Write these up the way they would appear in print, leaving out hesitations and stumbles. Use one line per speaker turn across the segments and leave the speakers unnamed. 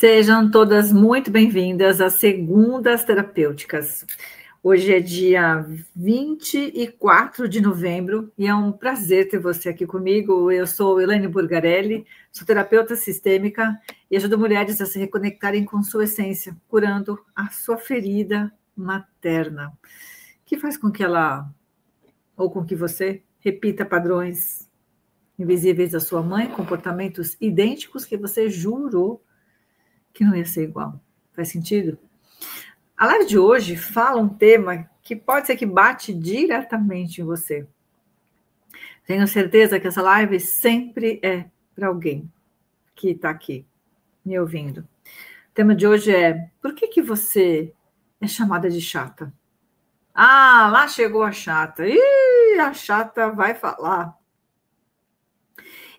Sejam todas muito bem-vindas às Segundas Terapêuticas. Hoje é dia 24 de novembro e é um prazer ter você aqui comigo. Eu sou Elaine Burgarelli, sou terapeuta sistêmica e ajudo mulheres a se reconectarem com sua essência, curando a sua ferida materna, que faz com que ela, ou com que você, repita padrões invisíveis da sua mãe, comportamentos idênticos que você jurou que não ia ser igual. Faz sentido? A live de hoje fala um tema que pode ser que bate diretamente em você. Tenho certeza que essa live sempre é para alguém que está aqui me ouvindo. O tema de hoje é: por que você é chamada de chata? Ah, lá chegou a chata. Ih, a chata vai falar.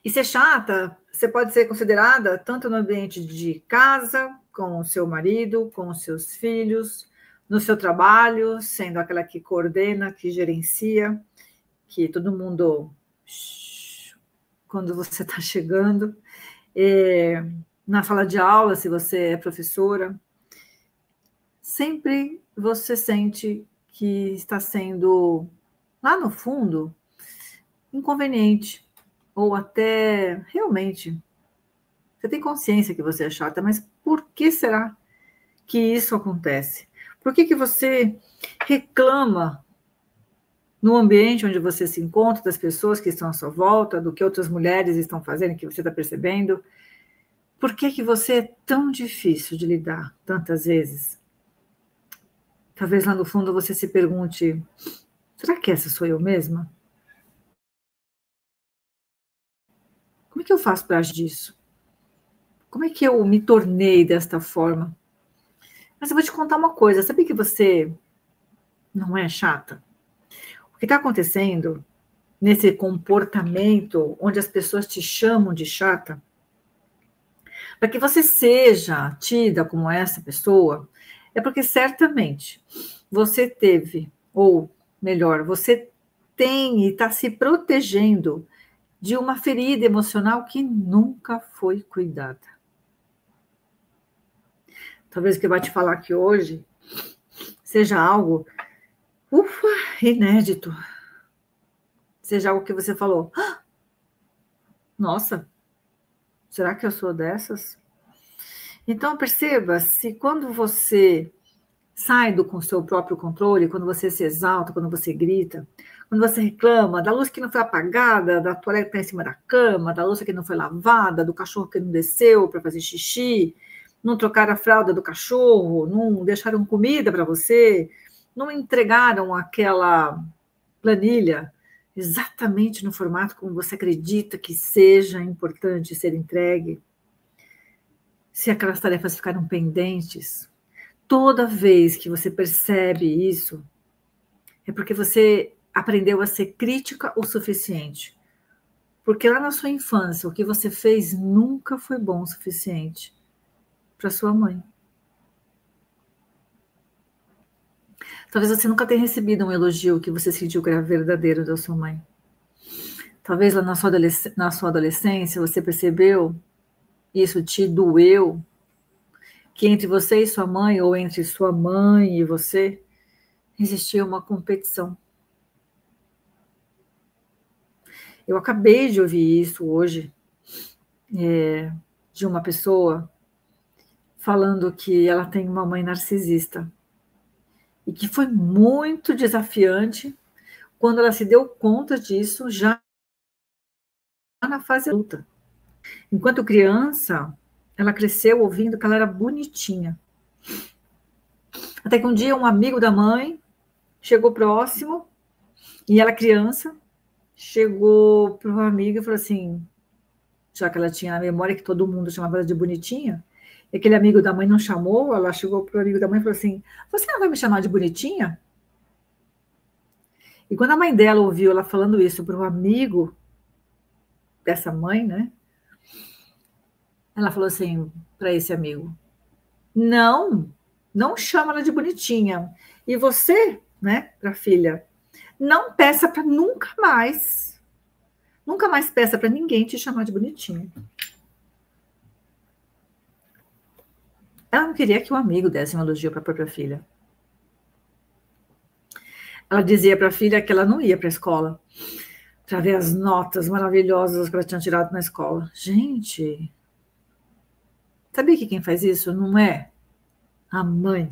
E ser chata, você pode ser considerada tanto no ambiente de casa, com o seu marido, com os seus filhos, no seu trabalho, sendo aquela que coordena, que gerencia, que todo mundo, quando você está chegando, na sala de aula, se você é professora, sempre você sente que está sendo, lá no fundo, inconveniente, ou até realmente você tem consciência que você é chata, mas por que será que isso acontece? Por que você reclama no ambiente onde você se encontra, das pessoas que estão à sua volta, do que outras mulheres estão fazendo, que você está percebendo? Por que você é tão difícil de lidar tantas vezes? Talvez lá no fundo você se pergunte: será que essa sou eu mesma? Como é que eu faço para agir disso? Como é que eu me tornei desta forma? Mas eu vou te contar uma coisa, sabe que você não é chata? O que está acontecendo nesse comportamento onde as pessoas te chamam de chata, para que você seja tida como essa pessoa, é porque certamente você teve, ou melhor, você tem e está se protegendo de uma ferida emocional que nunca foi cuidada. Talvez o que eu vou te falar aqui hoje seja algo, inédito. Seja algo que você falou: ah, nossa, será que eu sou dessas? Então, perceba, se quando você sai com o seu próprio controle, quando você se exalta, quando você grita, quando você reclama da luz que não foi apagada, da toalha que está em cima da cama, da louça que não foi lavada, do cachorro que não desceu para fazer xixi, não trocaram a fralda do cachorro, não deixaram comida para você, não entregaram aquela planilha exatamente no formato como você acredita que seja importante ser entregue, se aquelas tarefas ficaram pendentes, toda vez que você percebe isso, é porque você aprendeu a ser crítica o suficiente. Porque lá na sua infância, o que você fez nunca foi bom o suficiente para sua mãe. Talvez você nunca tenha recebido um elogio que você sentiu que era verdadeiro da sua mãe. Talvez lá na sua adolescência você percebeu, isso te doeu, que entre você e sua mãe, ou entre sua mãe e você, existia uma competição. Eu acabei de ouvir isso hoje, de uma pessoa falando que ela tem uma mãe narcisista e que foi muito desafiante quando ela se deu conta disso já na fase adulta. Enquanto criança, ela cresceu ouvindo que ela era bonitinha. Até que um dia um amigo da mãe chegou próximo e ela, criança, chegou para uma amiga e falou assim, já que ela tinha a memória que todo mundo chamava ela de bonitinha, e aquele amigo da mãe não chamou, ela chegou para o amigo da mãe e falou assim, você não vai me chamar de bonitinha? E quando a mãe dela ouviu ela falando isso para um amigo dessa mãe, né? Ela falou assim para esse amigo, não chama ela de bonitinha. E você, né, para a filha, não peça para nunca mais peça para ninguém te chamar de bonitinha. Ela não queria que o amigo desse um elogio para a própria filha. Ela dizia para a filha que ela não ia para a escola para ver as notas maravilhosas que ela tinha tirado na escola. Gente, sabia que quem faz isso não é a mãe?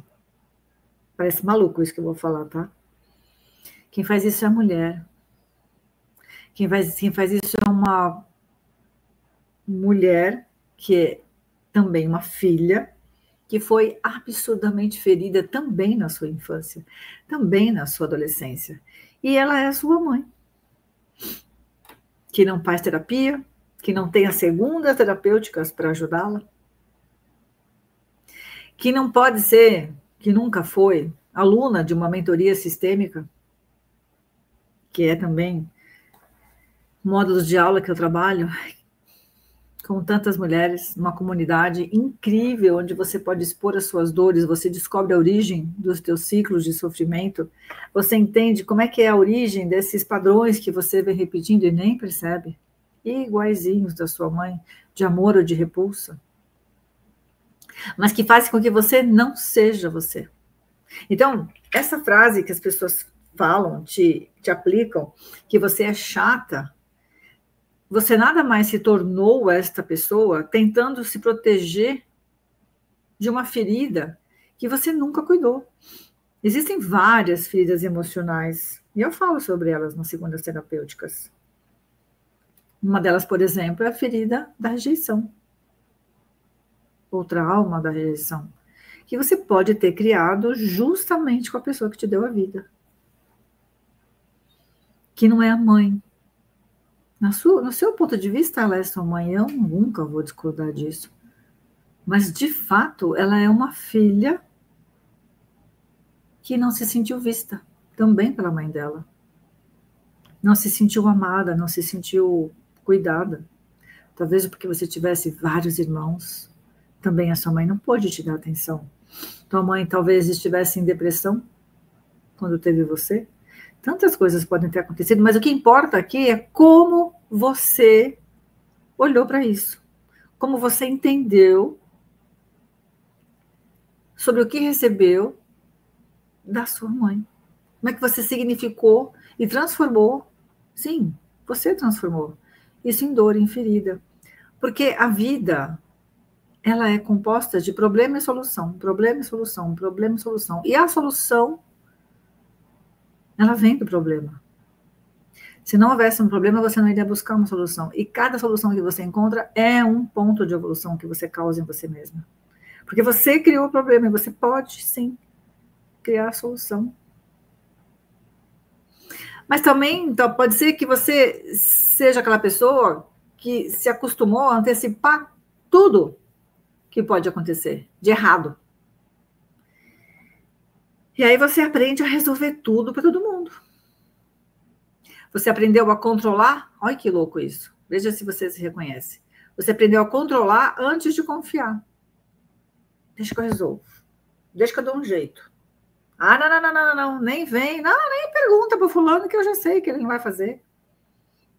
Parece maluco isso que eu vou falar, tá? Quem faz isso é a mulher. Quem faz isso é uma mulher que é também uma filha, que foi absurdamente ferida também na sua infância, também na sua adolescência. E ela é a sua mãe, que não faz terapia, que não tem as segundas terapêuticas para ajudá-la, que não pode ser, que nunca foi, aluna de uma mentoria sistêmica, que é também módulos de aula que eu trabalho, com tantas mulheres, uma comunidade incrível, onde você pode expor as suas dores, você descobre a origem dos teus ciclos de sofrimento, você entende como é que é a origem desses padrões que você vem repetindo e nem percebe, iguaizinhos da sua mãe, de amor ou de repulsa, mas que fazem com que você não seja você. Então, essa frase que as pessoas falam, te aplicam, que você é chata, você nada mais se tornou esta pessoa tentando se proteger de uma ferida que você nunca cuidou. Existem várias feridas emocionais, e eu falo sobre elas nas segundas terapêuticas. Uma delas, por exemplo, é a ferida da rejeição, ou trauma da rejeição, que você pode ter criado justamente com a pessoa que te deu a vida, que não é a mãe. No seu ponto de vista, ela é sua mãe, eu nunca vou discordar disso. Mas, de fato, ela é uma filha que não se sentiu vista, também pela mãe dela. Não se sentiu amada, não se sentiu cuidada. Talvez porque você tivesse vários irmãos, também a sua mãe não pôde te dar atenção. Tua mãe talvez estivesse em depressão quando teve você. Tantas coisas podem ter acontecido, mas o que importa aqui é como você olhou para isso. Como você entendeu sobre o que recebeu da sua mãe. Como é que você significou e transformou? Sim, você transformou isso em dor, em ferida. Porque a vida, ela é composta de problema e solução, problema e solução, problema e solução. E a solução, ela vem do problema. Se não houvesse um problema, você não iria buscar uma solução. E cada solução que você encontra é um ponto de evolução que você causa em você mesma. Porque você criou o problema e você pode, sim, criar a solução. Mas também então, pode ser que você seja aquela pessoa que se acostumou a antecipar tudo que pode acontecer de errado. E aí você aprende a resolver tudo para todo mundo. Você aprendeu a controlar? Olha que louco isso. Veja se você se reconhece. Você aprendeu a controlar antes de confiar. Deixa que eu resolvo. Deixa que eu dou um jeito. Ah, não, nem vem. Não, nem pergunta para o fulano que eu já sei que ele não vai fazer.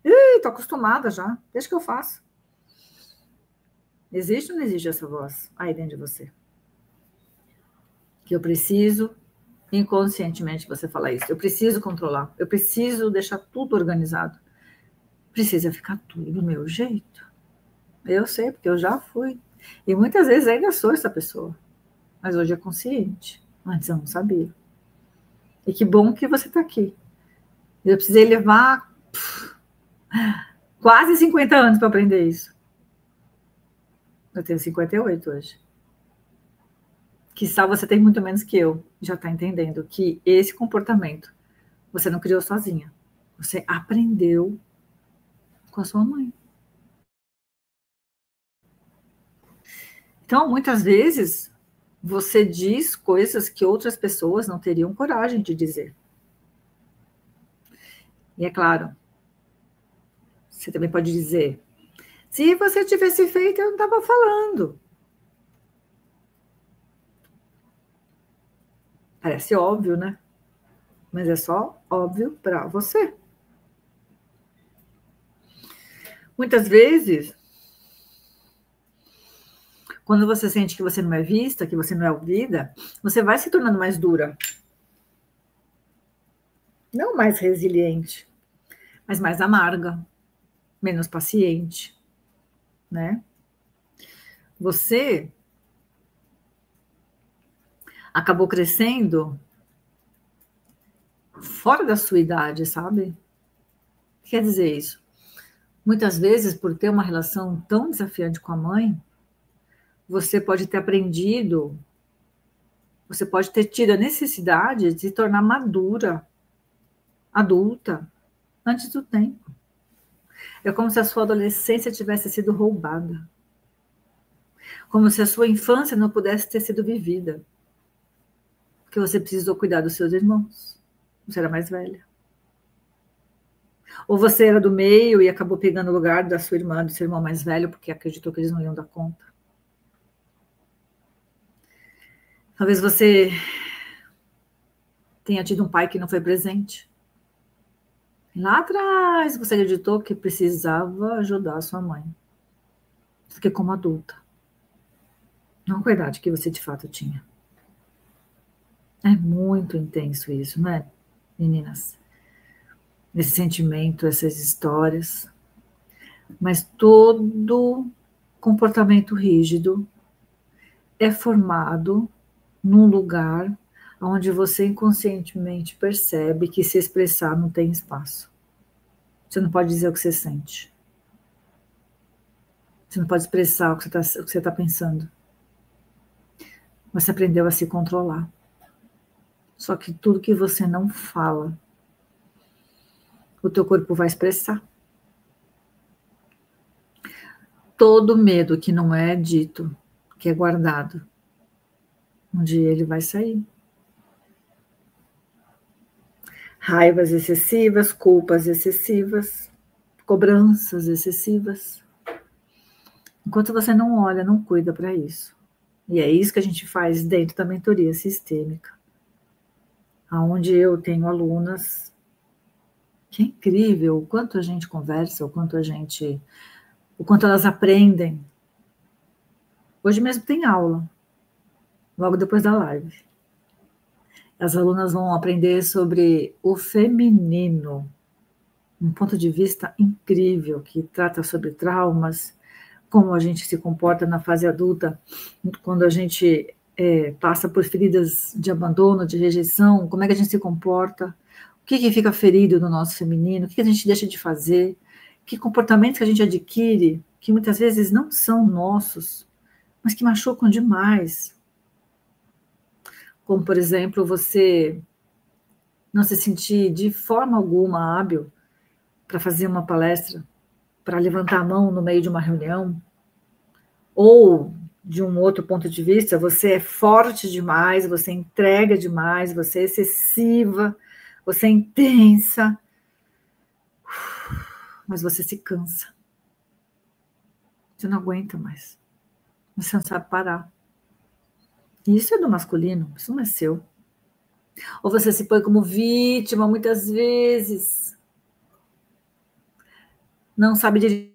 Ih, tô acostumada já. Deixa que eu faço. Existe ou não existe essa voz aí dentro de você? Que eu preciso, inconscientemente você fala isso, eu preciso controlar, eu preciso deixar tudo organizado. Precisa ficar tudo do meu jeito. Eu sei, porque eu já fui. E muitas vezes ainda sou essa pessoa. Mas hoje é consciente. Antes eu não sabia. E que bom que você está aqui. Eu precisei levar quase 50 anos para aprender isso. Eu tenho 58 hoje. Quizá você tem muito menos que eu. Já está entendendo que esse comportamento você não criou sozinha. Você aprendeu com a sua mãe. Então, muitas vezes, você diz coisas que outras pessoas não teriam coragem de dizer. E é claro, você também pode dizer, se você tivesse feito, eu não estava falando. Parece óbvio, né? Mas é só óbvio para você. Muitas vezes, Quando você sente que você não é vista, que você não é ouvida, você vai se tornando mais dura. Não mais resiliente, mas mais amarga, menos paciente, né? Você acabou crescendo fora da sua idade, sabe? O que quer dizer isso? Muitas vezes, por ter uma relação tão desafiante com a mãe, você pode ter aprendido, você pode ter tido a necessidade de se tornar madura, adulta, antes do tempo. É como se a sua adolescência tivesse sido roubada. Como se a sua infância não pudesse ter sido vivida. Porque você precisou cuidar dos seus irmãos. Você era mais velha. Ou você era do meio e acabou pegando o lugar da sua irmã, do seu irmão mais velho, porque acreditou que eles não iam dar conta. Talvez você tenha tido um pai que não foi presente. Lá atrás, você acreditou que precisava ajudar a sua mãe. Porque como adulta. Não com a idade que você de fato tinha. É muito intenso isso, né, meninas? Esse sentimento, essas histórias. Mas todo comportamento rígido é formado num lugar onde você inconscientemente percebe que se expressar não tem espaço. Você não pode dizer o que você sente. Você não pode expressar o que você está pensando. Você aprendeu a se controlar. Só que tudo que você não fala, o teu corpo vai expressar. Todo medo que não é dito, que é guardado, um dia ele vai sair. Raivas excessivas, culpas excessivas, cobranças excessivas. Enquanto você não olha, não cuida para isso. E é isso que a gente faz dentro da mentoria sistêmica, onde eu tenho alunas que é incrível o quanto a gente conversa, o quanto elas aprendem. Hoje mesmo tem aula, logo depois da live. As alunas vão aprender sobre o feminino, um ponto de vista incrível, que trata sobre traumas, como a gente se comporta na fase adulta, quando a gente passa por feridas de abandono, de rejeição, como é que a gente se comporta, o que fica ferido no nosso feminino, o que a gente deixa de fazer, que comportamentos que a gente adquire, que muitas vezes não são nossos, mas que machucam demais. Como, por exemplo, você não se sentir de forma alguma hábil para fazer uma palestra, para levantar a mão no meio de uma reunião, ou, de um outro ponto de vista, você é forte demais, você entrega demais, você é excessiva, você é intensa, mas você se cansa. Você não aguenta mais. Você não sabe parar. E isso é do masculino, isso não é seu. Ou você se põe como vítima muitas vezes. Não sabe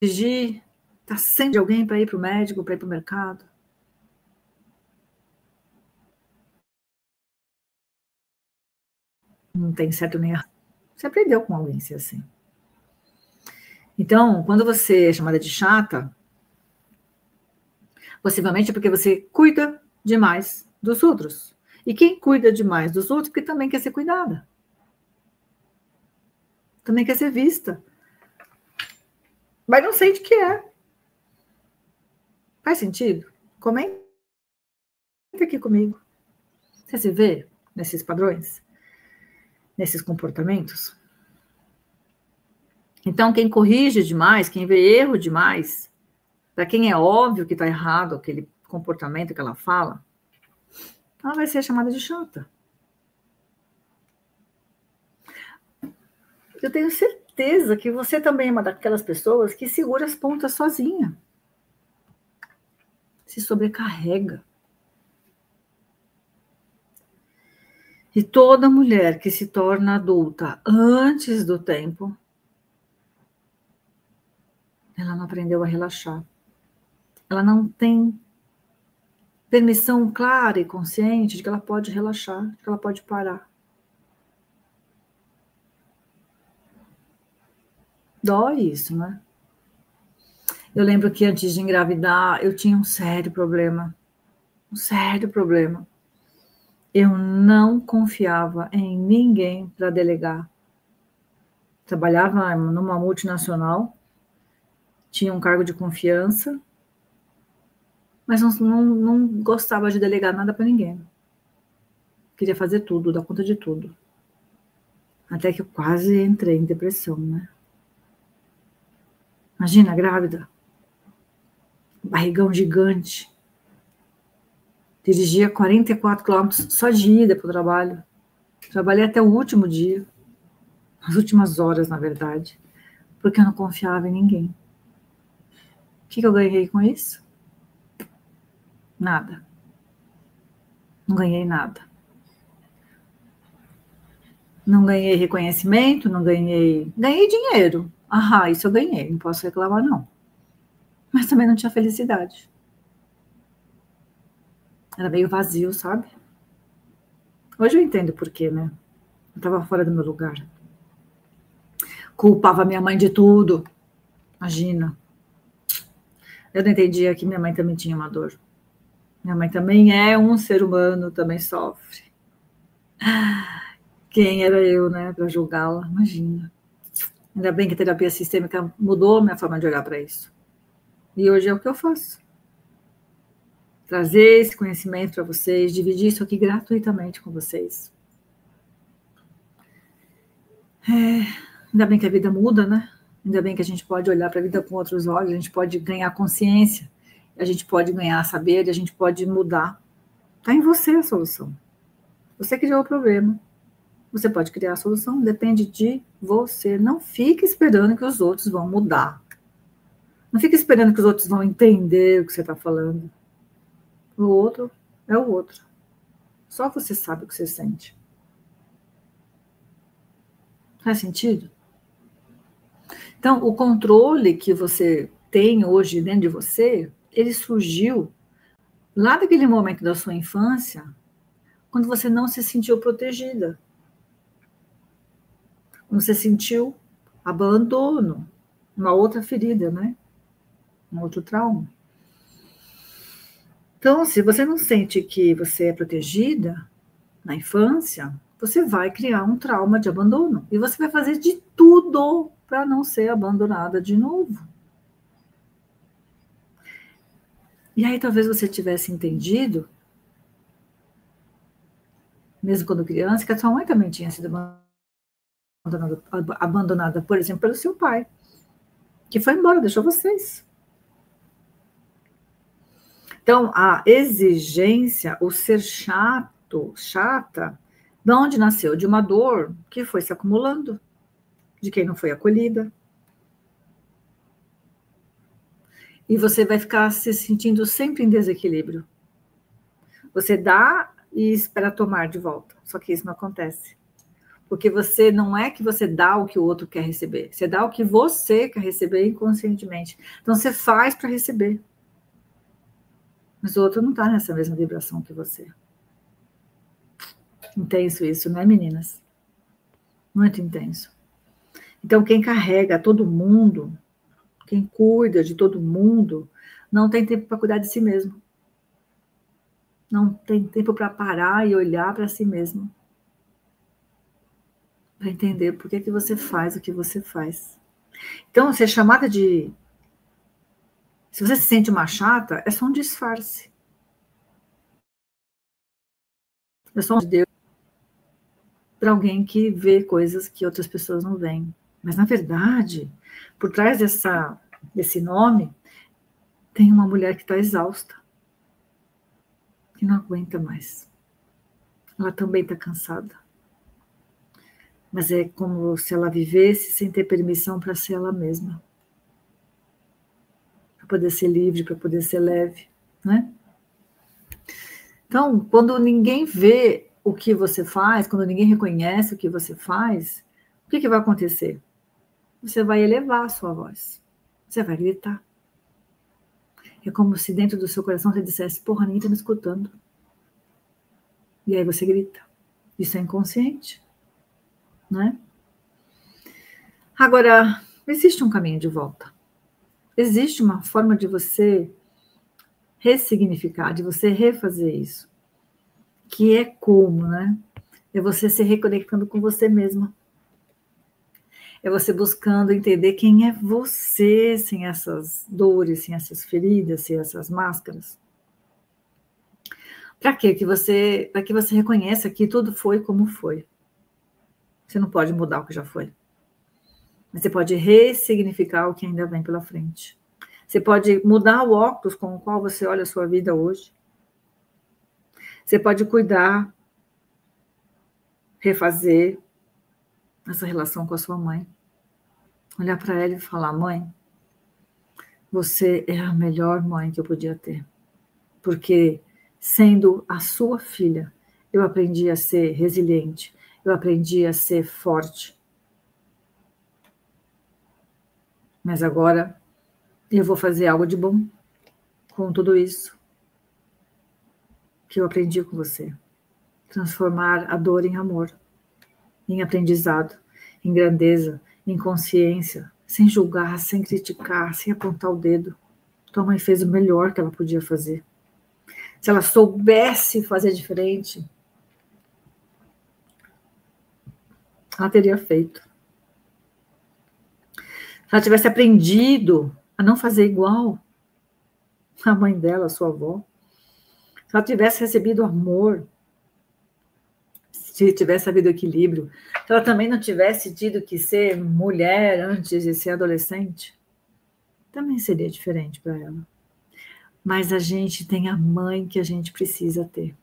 dirigir. Está sempre de alguém para ir para o médico, para ir para o mercado. Não tem certo nem errado. Você aprendeu com alguém ser assim. Então, quando você é chamada de chata, possivelmente é porque você cuida demais dos outros. E quem cuida demais dos outros, porque também quer ser cuidada. Também quer ser vista. Mas não sente que é. Faz sentido? Comenta aqui comigo. Você se vê nesses padrões? Nesses comportamentos? Então, quem corrige demais, quem vê erro demais, para quem é óbvio que está errado aquele comportamento que ela fala, ela vai ser chamada de chata. Eu tenho certeza que você também é uma daquelas pessoas que segura as pontas sozinha. Se sobrecarrega. E toda mulher que se torna adulta antes do tempo, ela não aprendeu a relaxar. ela não tem permissão clara e consciente de que ela pode relaxar, de que ela pode parar. Dói isso, né? Eu lembro que antes de engravidar, eu tinha um sério problema. Um sério problema. Eu não confiava em ninguém para delegar. Trabalhava numa multinacional, tinha um cargo de confiança, mas não gostava de delegar nada para ninguém. Queria fazer tudo, dar conta de tudo. Até que eu quase entrei em depressão, né? Imagina, grávida. Barrigão gigante. Dirigia 44 quilômetros só de ida para o trabalho. Trabalhei até o último dia. As últimas horas, na verdade. Porque eu não confiava em ninguém. O que eu ganhei com isso? Nada. Não ganhei nada. Não ganhei reconhecimento, não ganhei... Ganhei dinheiro. Ah, isso eu ganhei, não posso reclamar, não. Mas também não tinha felicidade. Era meio vazio, sabe? Hoje eu entendo por quê, né? Eu estava fora do meu lugar. Culpava minha mãe de tudo. Imagina. Eu não entendia que minha mãe também tinha uma dor. Minha mãe também é um ser humano, também sofre. Quem era eu, né, para julgá-la? Imagina. Ainda bem que a terapia sistêmica mudou minha forma de olhar para isso. E hoje é o que eu faço. Trazer esse conhecimento para vocês, dividir isso aqui gratuitamente com vocês. Ainda bem que a vida muda, né? Ainda bem que a gente pode olhar para a vida com outros olhos, a gente pode ganhar consciência, a gente pode ganhar saber, a gente pode mudar. Está em você a solução. Você criou o problema. Você pode criar a solução, depende de você. Não fique esperando que os outros vão mudar. Não fique esperando que os outros vão entender o que você está falando. O outro é o outro. Só você sabe o que você sente. Faz sentido? Então, o controle que você tem hoje dentro de você, ele surgiu lá daquele momento da sua infância, quando você não se sentiu protegida. Quando você sentiu abandono, uma outra ferida, né? Um outro trauma. Então, se você não sente que você é protegida na infância, você vai criar um trauma de abandono. E você vai fazer de tudo para não ser abandonada de novo. E aí talvez você tivesse entendido, mesmo quando criança, que a sua mãe também tinha sido abandonada, por exemplo, pelo seu pai, que foi embora, deixou vocês. Então, a exigência, o ser chato, chata, de onde nasceu? De uma dor que foi se acumulando, de quem não foi acolhida. E você vai ficar se sentindo sempre em desequilíbrio. Você dá e espera tomar de volta, só que isso não acontece. Porque você não é que você dá o que o outro quer receber, você dá o que você quer receber inconscientemente. Então você faz para receber. Mas o outro não está nessa mesma vibração que você. Intenso isso, não é, meninas? Muito intenso. Então, quem carrega todo mundo, quem cuida de todo mundo, não tem tempo para cuidar de si mesmo. Não tem tempo para parar e olhar para si mesmo. Para entender por que você faz o que você faz. Então, ser chamada de... Se você se sente uma chata, é só um disfarce. É só um Deus para alguém que vê coisas que outras pessoas não veem. Mas, na verdade, por trás desse nome, tem uma mulher que está exausta, que não aguenta mais. Ela também está cansada. Mas é como se ela vivesse sem ter permissão para ser ela mesma. Para poder ser livre, para poder ser leve, né? Então, quando ninguém vê o que você faz, quando ninguém reconhece o que você faz, o que vai acontecer? Você vai elevar a sua voz. Você vai gritar. É como se dentro do seu coração você dissesse, porra, ninguém tá me escutando. E aí você grita. Isso é inconsciente, né? Agora, existe um caminho de volta. Existe uma forma de você ressignificar, de você refazer isso. Que é como, né? É você se reconectando com você mesma. É você buscando entender quem é você sem essas dores, sem essas feridas, sem essas máscaras. Para quê? Para que você reconheça que tudo foi como foi. Você não pode mudar o que já foi. Mas você pode ressignificar o que ainda vem pela frente. Você pode mudar o óculos com o qual você olha a sua vida hoje. Você pode cuidar, refazer essa relação com a sua mãe. Olhar para ela e falar, mãe, você é a melhor mãe que eu podia ter. Porque sendo a sua filha, eu aprendi a ser resiliente, eu aprendi a ser forte. Mas agora eu vou fazer algo de bom com tudo isso que eu aprendi com você. Transformar a dor em amor, em aprendizado, em grandeza, em consciência, sem julgar, sem criticar, sem apontar o dedo. Tua mãe fez o melhor que ela podia fazer. Se ela soubesse fazer diferente, ela teria feito. Se ela tivesse aprendido a não fazer igual a mãe dela, a sua avó, se ela tivesse recebido amor, se tivesse havido equilíbrio, se ela também não tivesse tido que ser mulher antes de ser adolescente, também seria diferente para ela. Mas a gente tem a mãe que a gente precisa ter.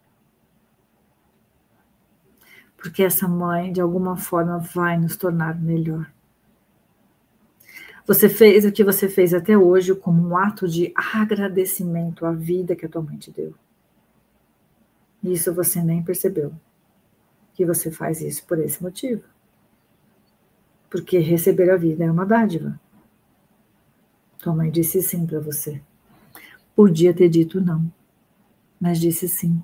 Porque essa mãe, de alguma forma, vai nos tornar melhor. Você fez o que você fez até hoje como um ato de agradecimento à vida que a tua mãe te deu. E isso você nem percebeu. Que você faz isso por esse motivo. Porque receber a vida é uma dádiva. Tua mãe disse sim para você. Podia ter dito não, mas disse sim.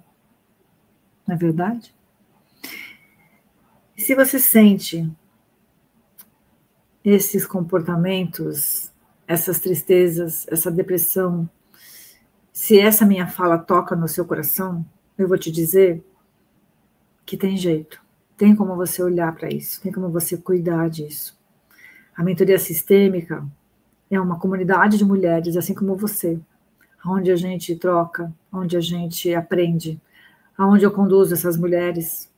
Não é verdade? E se você sente esses comportamentos, essas tristezas, essa depressão, se essa minha fala toca no seu coração, eu vou te dizer que tem jeito. Tem como você olhar para isso, tem como você cuidar disso. A mentoria sistêmica é uma comunidade de mulheres, assim como você, onde a gente troca, onde a gente aprende, aonde eu conduzo essas mulheres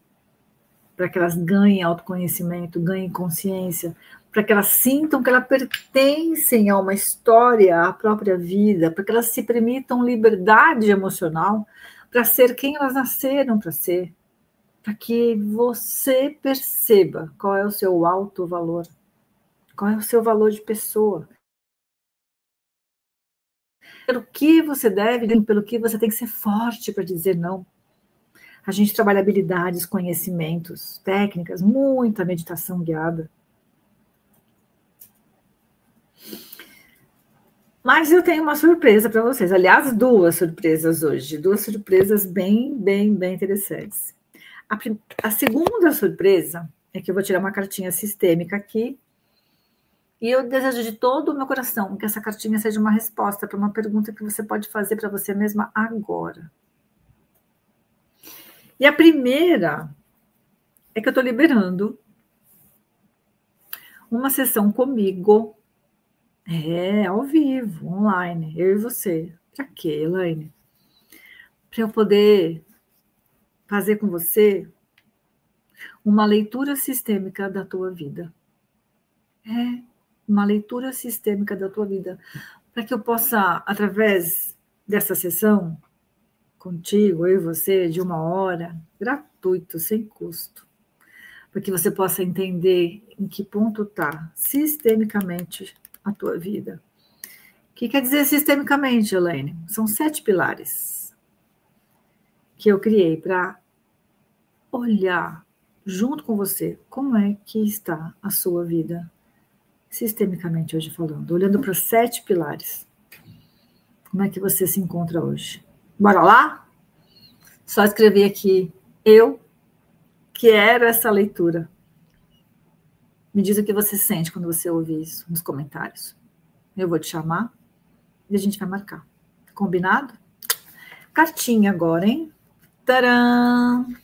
para que elas ganhem autoconhecimento, ganhem consciência, para que elas sintam que elas pertencem a uma história, à própria vida, para que elas se permitam liberdade emocional para ser quem elas nasceram para ser, para que você perceba qual é o seu alto valor, qual é o seu valor de pessoa, pelo que você deve, pelo que você tem que ser forte para dizer não. A gente trabalha habilidades, conhecimentos, técnicas, muita meditação guiada. Mas eu tenho uma surpresa para vocês. Aliás, duas surpresas hoje. Duas surpresas bem interessantes. A segunda surpresa é que eu vou tirar uma cartinha sistêmica aqui. E eu desejo de todo o meu coração que essa cartinha seja uma resposta para uma pergunta que você pode fazer para você mesma agora. E a primeira é que eu estou liberando uma sessão comigo, ao vivo, online, eu e você. Para quê, Elaine? Para eu poder fazer com você uma leitura sistêmica da tua vida. Uma leitura sistêmica da tua vida. Para que eu possa, através dessa sessão, contigo, eu e você, de 1 hora, gratuito, sem custo, para que você possa entender em que ponto está sistemicamente a tua vida. O que quer dizer sistemicamente, Elaine? São 7 pilares que eu criei para olhar junto com você como é que está a sua vida sistemicamente hoje falando, olhando para os 7 pilares. Como é que você se encontra hoje? Bora lá? Só escrever aqui, eu quero essa leitura. Me diz o que você sente quando você ouve isso nos comentários. Eu vou te chamar e a gente vai marcar. Combinado? Cartinha agora, hein? Tcharam!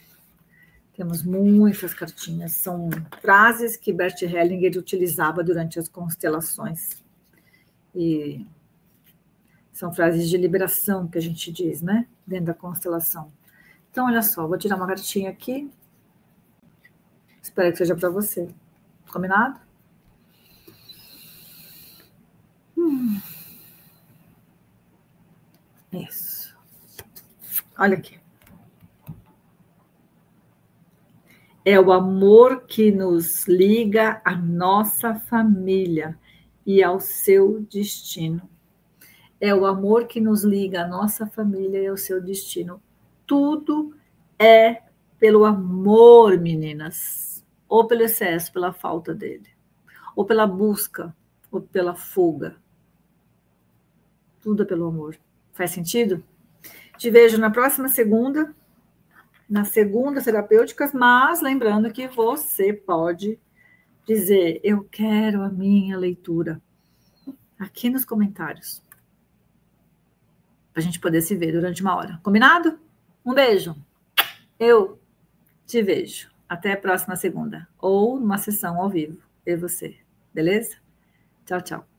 Temos muitas cartinhas. São frases que Bert Hellinger utilizava durante as constelações. E são frases de liberação que a gente diz, né? Dentro da constelação. Então, olha só, vou tirar uma cartinha aqui. Espero que seja para você. Combinado? Isso. Olha aqui. É o amor que nos liga à nossa família e ao seu destino. É o amor que nos liga à nossa família e ao seu destino. Tudo é pelo amor, meninas. Ou pelo excesso, pela falta dele. Ou pela busca, ou pela fuga. Tudo é pelo amor. Faz sentido? Te vejo na próxima segunda, nas segundas terapêuticas, mas lembrando que você pode dizer, eu quero a minha leitura, aqui nos comentários, para a gente poder se ver durante uma hora. Combinado? Um beijo. Eu te vejo. Até a próxima segunda. Ou numa sessão ao vivo. Eu e você. Beleza? Tchau, tchau.